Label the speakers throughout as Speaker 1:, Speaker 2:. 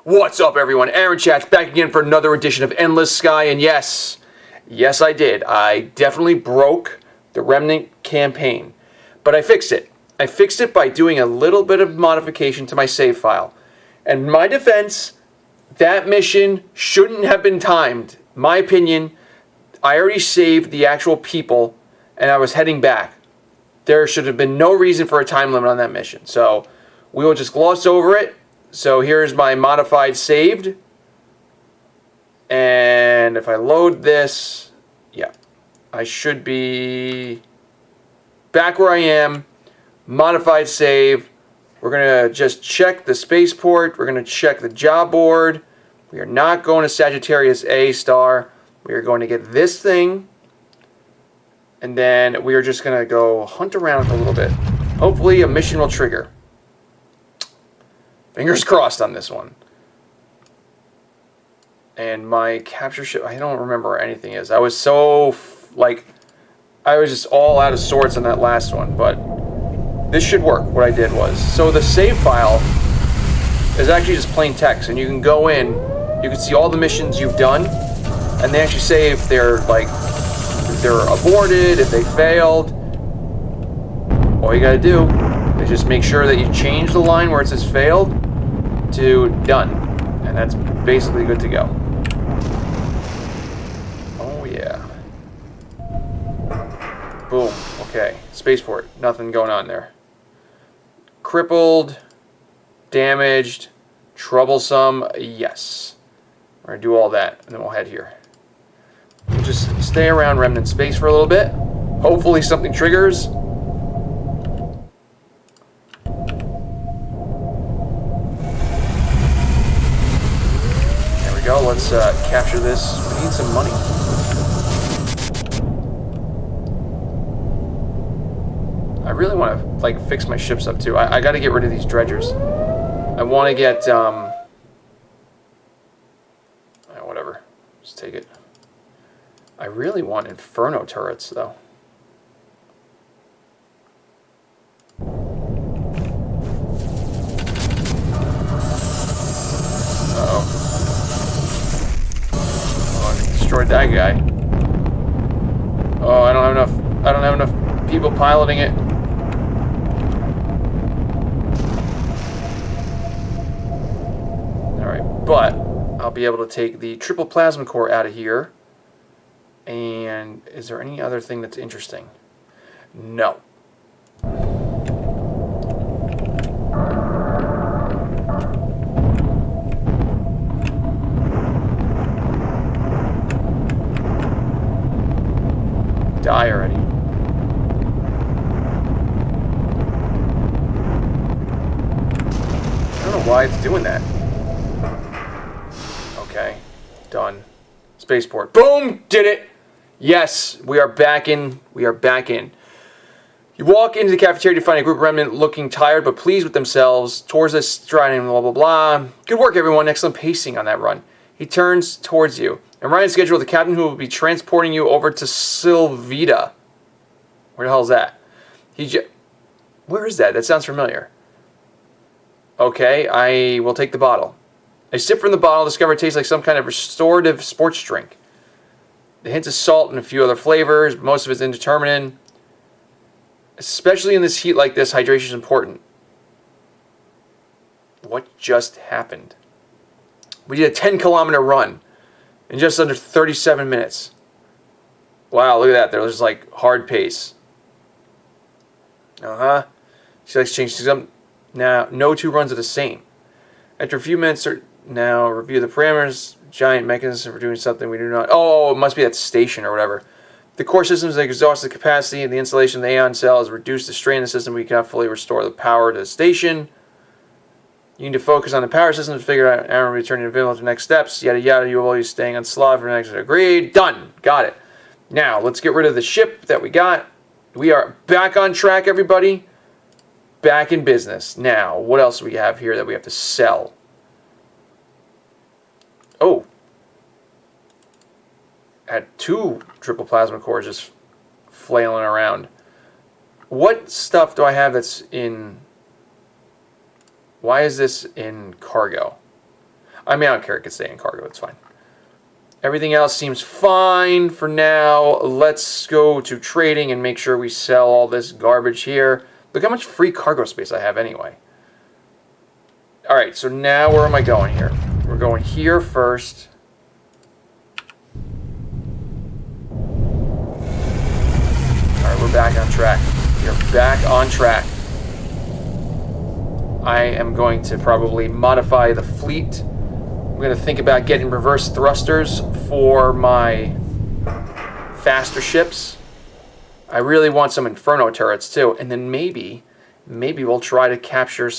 Speaker 1: What's up, everyone? Aaron Chat's back again for another edition of Endless Sky, and yes, I did. I definitely broke the Remnant campaign, but I fixed it. I fixed it by doing a little bit of modification to my save file. And in my defense, that mission shouldn't have been timed. My opinion, I already saved the actual people, and I was heading back. There should have been no reason for a time limit on that mission, so we will just gloss over it. So here's my modified saved. And if I load this, yeah, I should be back where I am. Modified save. We're going to just check the spaceport. We're going to check the job board. We are not going to Sagittarius A star. We are going to get this thing. And then we are just going to go hunt around for a little bit. Hopefully a mission will trigger. Fingers crossed on this one. And my capture ship, I don't remember where anything is. I was so, I was just all out of sorts on that last one. But this should work, what I did was. So the save file is actually just plain text. And you can go in, you can see all the missions you've done. And they actually say if they're, if they're aborted, if they failed. All you gotta do is just make sure that you change the line where it says failed to done, and that's basically good to go. Oh yeah. Boom. Okay. Spaceport. Nothing going on there. Crippled. Damaged. Troublesome. Yes. We're gonna do all that, and then we'll head here. We'll just stay around Remnant space for a little bit. Hopefully something triggers. Go. Let's capture this. We need some money. I really want to fix my ships up too. I got to get rid of these dredgers. I want to get whatever. Just take it. I really want Inferno turrets though. Destroyed that guy. Oh, I don't have enough people piloting it. Alright, but I'll be able to take the triple plasma core out of here. And is there any other thing that's interesting? No. Die already. I don't know why it's doing that. Okay. Done. Spaceport. Boom! Did it! Yes, we are back in. We are back in. You walk into the cafeteria to find a group of Remnant looking tired but pleased with themselves. Towards us, striding, blah, blah, blah. Good work, everyone. Excellent pacing on that run. He turns towards you. And Ryan's scheduled the captain who will be transporting you over to Sylvita. Where the hell is that? Where is that? That sounds familiar. Okay, I will take the bottle. I sip from the bottle, discover it tastes like some kind of restorative sports drink. The hints of salt and a few other flavors, but most of it's indeterminate. Especially in this heat like this, hydration is important. What just happened? We did a 10-kilometer run in just under 37 minutes. Wow, look at that. There was hard pace. She likes to change things up. Now, no two runs are the same. After a few minutes, now review the parameters. Giant mechanism for doing something we do not. Oh, it must be that station or whatever. The core system has exhausted capacity, and the installation of the Aeon cell has reduced the strain of the system. We cannot fully restore the power to the station. You need to focus on the power system to figure out Aaron returning to Vinland to next steps. Yada yada. You will always staying on slot for the next. Agreed. Done. Got it. Now let's get rid of the ship that we got. We are back on track, everybody. Back in business. Now, what else do we have here that we have to sell? Oh. Had 2 triple plasma cores just flailing around. What stuff do I have that's in... Why is this in cargo? I mean, I don't care. It could stay in cargo. It's fine. Everything else seems fine for now. Let's go to trading and make sure we sell all this garbage here. Look how much free cargo space I have anyway. Alright, so now where am I going here? We're going here first. Alright, we're back on track. We're back on track. I am going to probably modify the fleet. I'm going to think about getting reverse thrusters for my faster ships. I really want some Inferno turrets too. And then maybe we'll try to capture a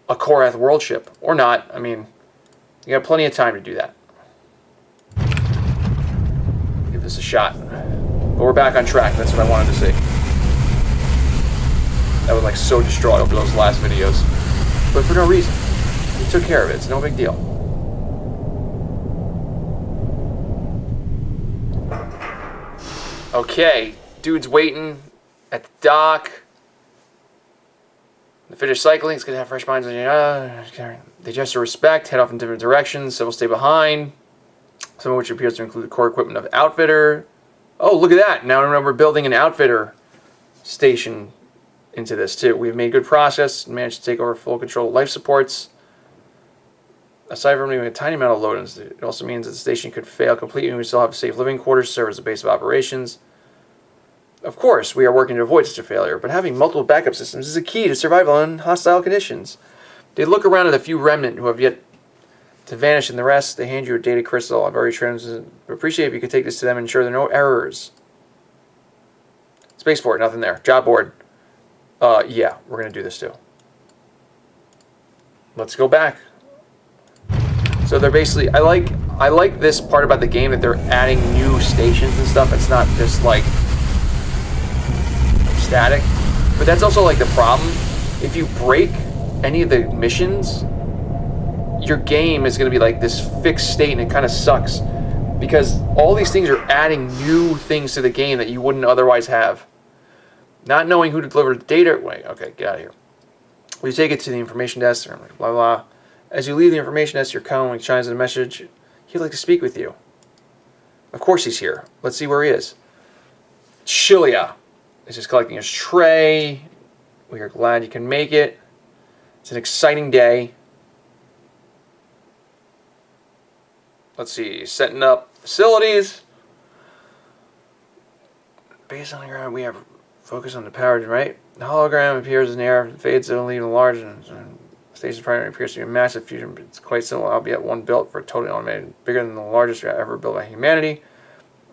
Speaker 1: Korath world ship. Or not. I mean, you got plenty of time to do that. Give this a shot. But we're back on track. That's what I wanted to see. I was like so distraught over those last videos. But for no reason. We took care of it. It's no big deal. Okay. Dude's waiting at the dock. The fish cycling. It's going to have fresh minds. They gesture respect. Head off in different directions. Some will stay behind. Some of which appears to include the core equipment of outfitter. Oh, look at that. Now we're building an outfitter station into this too. We've made good progress and managed to take over full control of life supports. Aside from removing a tiny amount of load-ins, it also means that the station could fail completely and we still have safe living quarters to serve as a base of operations. Of course, we are working to avoid such a failure, but having multiple backup systems is a key to survival in hostile conditions. They look around at the few remnant who have yet to vanish, and the rest, they hand you a data crystal. I've already appreciate if you could take this to them and ensure there are no errors. Spaceport, nothing there. Job board. Yeah, we're going to do this too. Let's go back. So they're basically, I like this part about the game that they're adding new stations and stuff. It's not just like static. But that's also like the problem. If you break any of the missions, your game is going to be like this fixed state and it kind of sucks. Because all these things are adding new things to the game that you wouldn't otherwise have. Not knowing who to deliver the data. Wait, okay, get out of here. We take it to the information desk, blah, blah. As you leave the information desk, your colleague shines in a message. He'd like to speak with you. Of course he's here. Let's see where he is. Chilia is just collecting his tray. We are glad you can make it. It's an exciting day. Let's see. Setting up facilities. Based on the ground, we have focus on the power, right? The hologram appears in the air, fades only even large, and the station's primary appears to be a massive fusion, but it's quite simple, albeit one built for a totally automated, bigger than the largest ever built by humanity.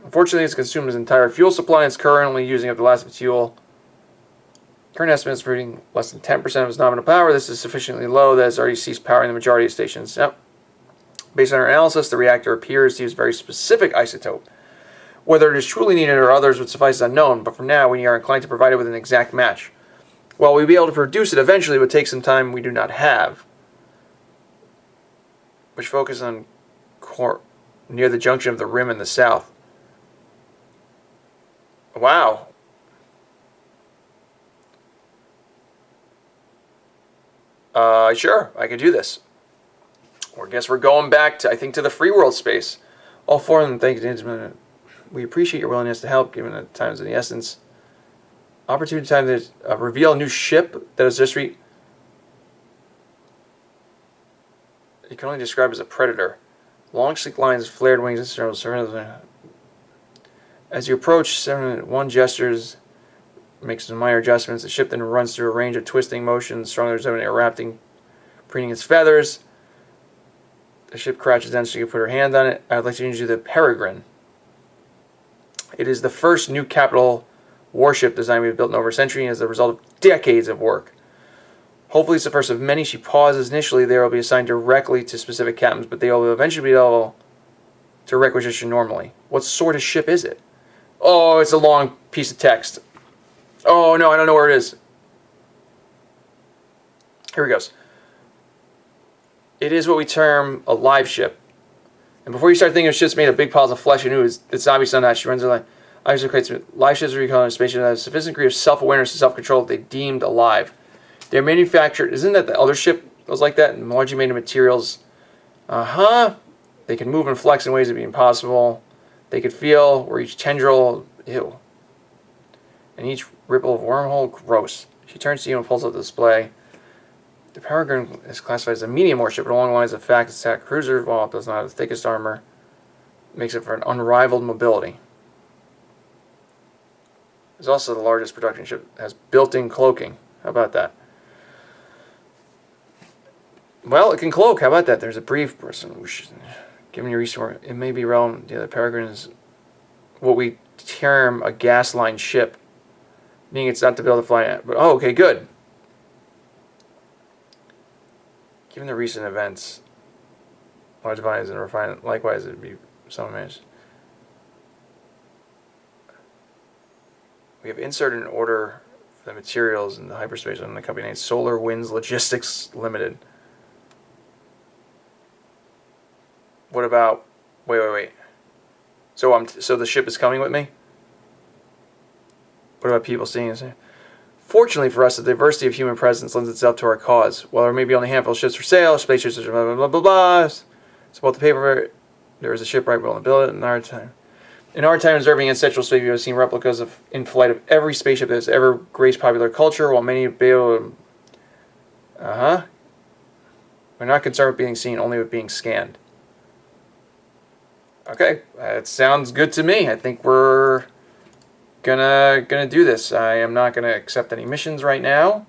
Speaker 1: Unfortunately, it's consumed its entire fuel supply and is currently using up the last of its fuel. Current estimates for reading less than 10% of its nominal power. This is sufficiently low that it's already ceased powering the majority of stations. Yep. Based on our analysis, the reactor appears to use a very specific isotope. Whether it is truly needed or others would suffice is unknown, but for now we are inclined to provide it with an exact match. While we'll be able to produce it eventually, it would take some time we do not have. Which focus on near the junction of the rim in the south. Wow. Sure, I could do this. Or I guess we're going back to, I think, to the free world space. All four of them, thank you. We appreciate your willingness to help, given the times of the essence. Opportunity time to reveal a new ship that is just you can only describe as a predator. Long, sleek lines, flared wings, and surrounded. As you approach, one gestures, makes some minor adjustments. The ship then runs through a range of twisting motions, strongly resembling a rapting, preening its feathers. The ship crouches down so you can put her hand on it. I would like to introduce you to the Peregrine. It is the first new capital warship design we've built in over a century and as a result of decades of work. Hopefully it's the first of many. She pauses. Initially, they will be assigned directly to specific captains, but they will eventually be able to requisition normally. What sort of ship is it? Oh, it's a long piece of text. Oh, no, I don't know where it is. Here it goes. It is what we term a live ship. And before you start thinking of ships made of big piles of flesh and ooze, it's obvious on that. She runs a line. Obviously creates live ships recon spaceship that have a sufficient degree of self-awareness and self-control that they deemed alive. They're manufactured. Isn't that the other ship Those like that, largely made of materials. They can move and flex in ways that would be impossible. They could feel, where each tendril, ew. And each ripple of wormhole, gross. She turns to you and pulls up the display. The Peregrine is classified as a medium warship, but along the lines of fact, it's attack cruiser, while it does not have the thickest armor, makes it for an unrivaled mobility. It's also the largest production ship that has built-in cloaking. How about that? Well, it can cloak. How about that? There's a brief person. Given your resource, it may be relevant. The Peregrine is what we term a gas line ship, meaning it's not to be able to fly at. But oh, okay, good. Given the recent events, large volumes and refinement, likewise, it would be some managed. We have inserted an order for the materials in the hyperspace on the company named Solar Winds Logistics Limited. What about... Wait. So the ship is coming with me? What about people seeing us? Fortunately for us, the diversity of human presence lends itself to our cause. While there may be only a handful of ships for sale, space ships, blah, blah, blah, blah, blah. So about the paper, there is a shipwright willing to build it in our time. In our time observing ancestral space, we have seen replicas in flight of every spaceship that has ever graced popular culture, while many have been able to... We're not concerned with being seen, only with being scanned. Okay, that sounds good to me. I think we're gonna do this. I am not gonna accept any missions right now.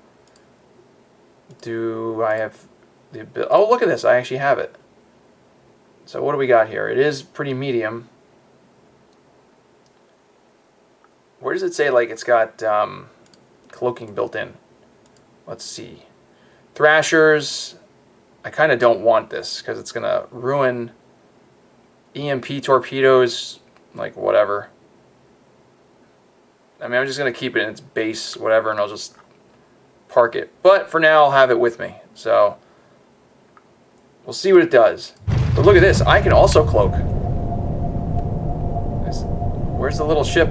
Speaker 1: Do I have the ability? Oh, look at this. I actually have it. So what do we got here? It is pretty medium. Where does it say like it's got cloaking built in? Let's see. Thrashers. I kind of don't want this because it's going to ruin EMP torpedoes, like whatever. I mean, I'm just going to keep it in its base, whatever, and I'll just park it. But for now, I'll have it with me. So we'll see what it does. But look at this. I can also cloak. Where's the little ship?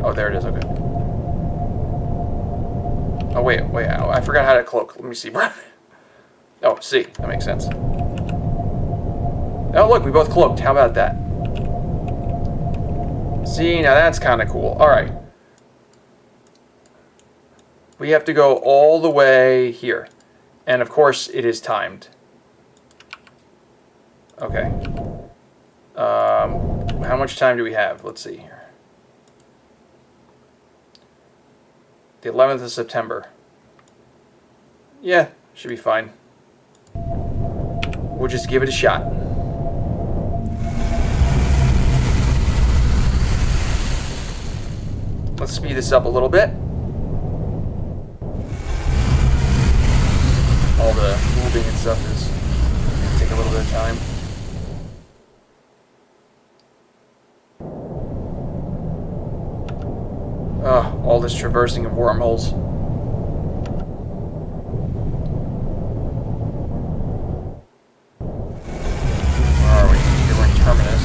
Speaker 1: Oh, there it is. Okay. Oh, wait. I forgot how to cloak. Let me see. Oh, see. That makes sense. Oh, look. We both cloaked. How about that? See, now that's kind of cool. All right. We have to go all the way here. And, of course, it is timed. Okay. How much time do we have? Let's see here. The 11th of September. Yeah, should be fine. We'll just give it a shot. Let's speed this up a little bit. All the moving and stuff is going to take a little bit of time. All this traversing of wormholes. Where are we? Here we're in Terminus.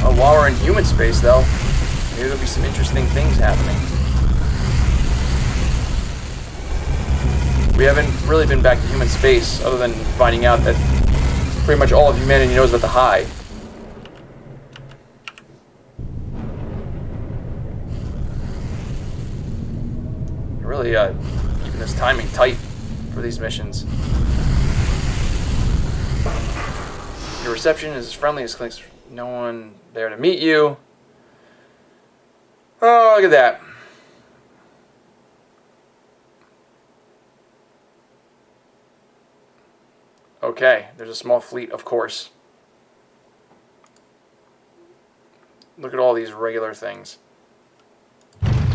Speaker 1: Oh, while we're in human space, though, maybe there'll be some interesting things happening. We haven't really been back to human space, other than finding out that pretty much all of humanity knows about the Hive. You're really keeping this timing tight for these missions. Your reception is as friendly as clicks. No one there to meet you. Oh, look at that. Okay, there's a small fleet, of course. Look at all these regular things.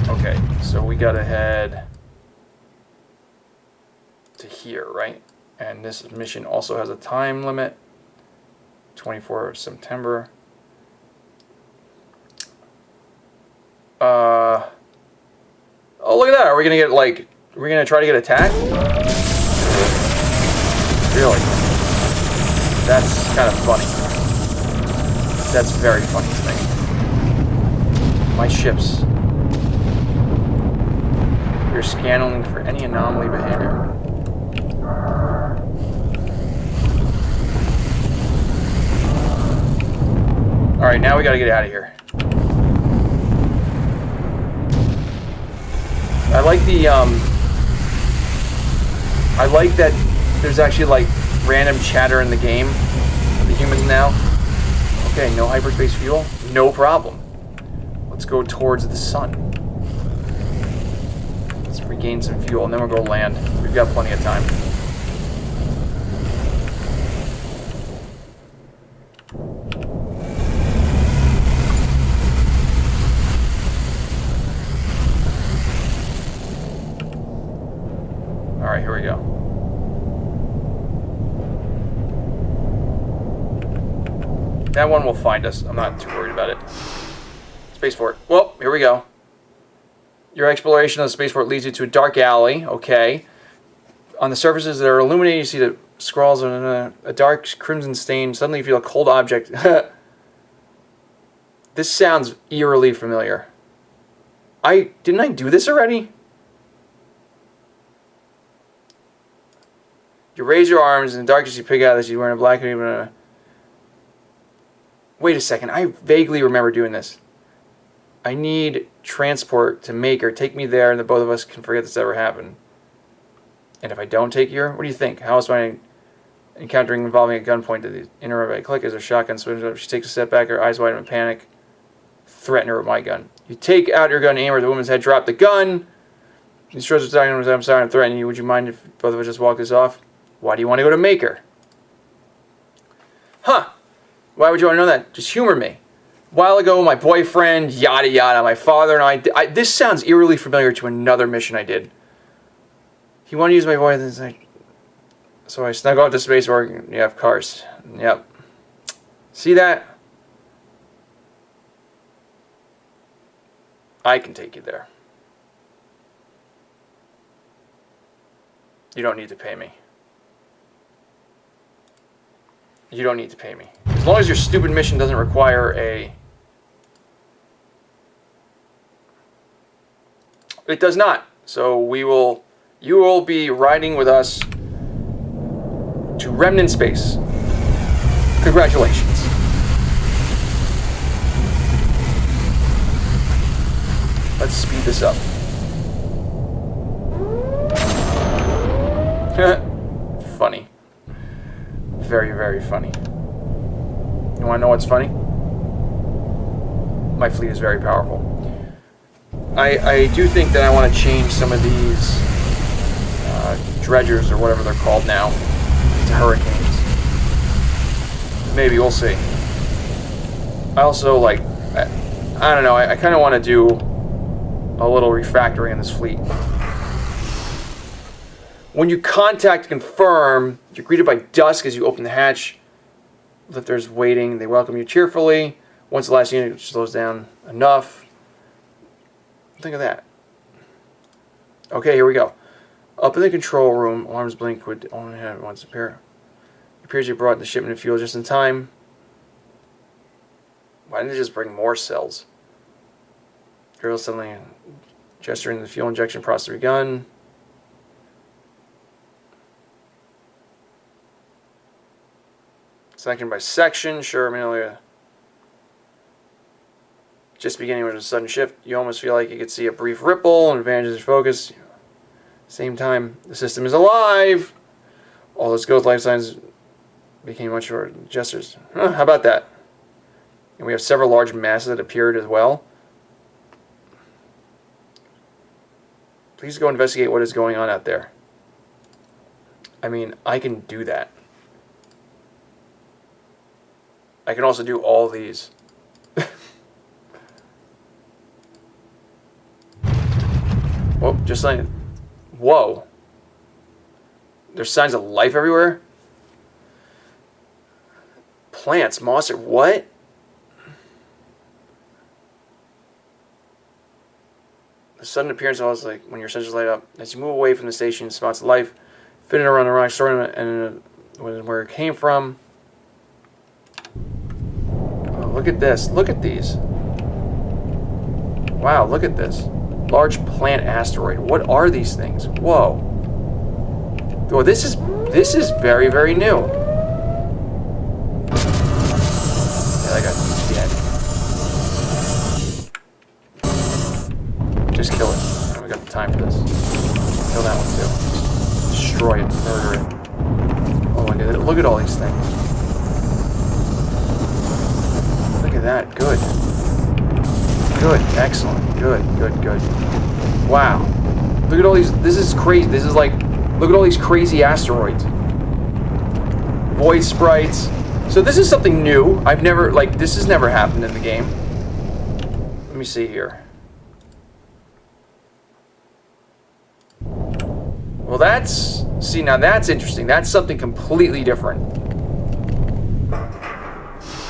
Speaker 1: Okay, so we gotta head to here, right? And this mission also has a time limit. 24th of September. Oh, look at that. Are we gonna get, like, are we gonna try to get attacked? Really? That's kind of funny. That's very funny to me. My ships. You're scanning for any anomaly behavior. Alright, now we gotta get out of here. I like the, I like that there's actually, like, random chatter in the game. The humans now. Okay, no hyperspace fuel. No problem. Let's go towards the sun. Let's regain some fuel, and then we'll go land. We've got plenty of time. Alright, here we go. That one will find us. I'm not too worried about it. Spaceport. Well, here we go. Your exploration of the spaceport leads you to a dark alley. Okay. On the surfaces that are illuminated, you see the scrawls on a dark crimson stain. Suddenly you feel a cold object. This sounds eerily familiar. Didn't I do this already? You raise your arms, in the darkness you pick out this. You're wearing a black and even. Wait a second. I vaguely remember doing this. I need transport to Maker. Take me there, and the both of us can forget this ever happened. And if I don't take you, what do you think? How else am I encountering involving a gunpoint to the inner right click as her shotgun swings up? She takes a step back, her eyes wide in panic. Threaten her with my gun. You take out your gun, aim her at the woman's head, drop the gun. She throws her talking. I'm sorry, I'm threatening you. Would you mind if both of us just walk this off? Why do you want to go to Maker? Huh. Why would you want to know that? Just humor me. A while ago, my boyfriend, yada yada, my father and I this sounds eerily familiar to another mission I did. He wanted to use my voice, so I snuck off to spaceport. Yeah, of course. Yep. See that? I can take you there. You don't need to pay me. You don't need to pay me. As long as your stupid mission doesn't require a... It does not. So you will be riding with us to Remnant space. Congratulations. Let's speed this up. Funny. Very, very funny. You want to know what's funny? My fleet is very powerful. I do think that I want to change some of these dredgers, or whatever they're called now, to hurricanes. Maybe, we'll see. I also, like, I don't know, I kind of want to do a little refactoring in this fleet. When you contact confirm, you're greeted by dusk as you open the hatch. Lifters waiting. They welcome you cheerfully. Once the last unit slows down enough. Think of that. Okay, here we go. Up in the control room, alarms blink. Would only have once appear. It appears you brought the shipment of fuel just in time. Why didn't they just bring more cells? Girl suddenly gesturing the fuel injection process begun. Section by section, sure, Amelia. Just beginning with a sudden shift, you almost feel like you could see a brief ripple and advantages your focus. Same time, the system is alive. All those ghost life signs became much more gestures. Huh, how about that? And we have several large masses that appeared as well. Please go investigate what is going on out there. I mean, I can do that. I can also do all these. Whoa, just like... Whoa. There's signs of life everywhere? Plants, moss, or what? The sudden appearance of like when your sensors light up. As you move away from the station, spots of life fitting around the rock, storing and where it came from. Look at this. Look at these. Wow, look at this. Large plant asteroid. What are these things? Whoa. Oh, this is very, very new. Yeah, that guy's dead. Just kill it. We got the time for this. Kill that one too. Destroy it. Murder it. Oh my god, look at all these things. Look at that. Good. Good. Excellent. Good. Good. Good. Wow. Look at all these. This is crazy. This is like, look at all these crazy asteroids. Void sprites. So this is something new. I've never, like, this has never happened in the game. Let me see here. Well, that's, see, now that's interesting. That's something completely different.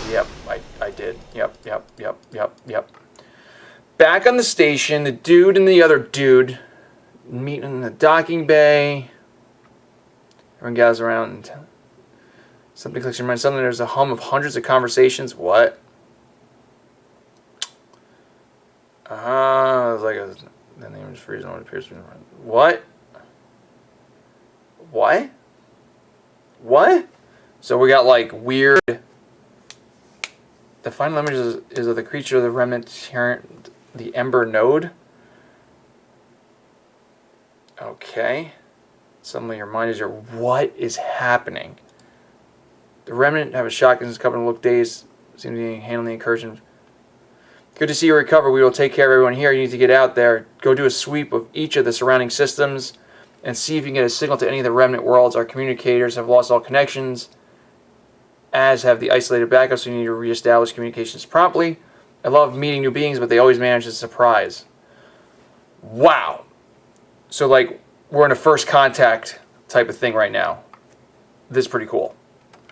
Speaker 1: Yep, I did. Yep. Back on the station, the dude and the other dude meet in the docking bay. Everyone gathers around. Something clicks in your mind. Suddenly there's a hum of hundreds of conversations. What? It's like a... The name is freezing. What appears to be... What? What? What? So we got like weird... The final image is of the creature of the remnant, the Ember Node. Okay. Suddenly your mind is what is happening? The remnant have a shotgun covered and look dazed. Seem to be handling the incursion. Good to see you recover. We will take care of everyone here. You need to get out there. Go do a sweep of each of the surrounding systems and see if you can get a signal to any of the remnant worlds. Our communicators have lost all connections, as have the isolated backups, so you need to reestablish communications promptly. I love meeting new beings, but they always manage to surprise. Wow. So, like, we're in a first contact type of thing right now. This is pretty cool.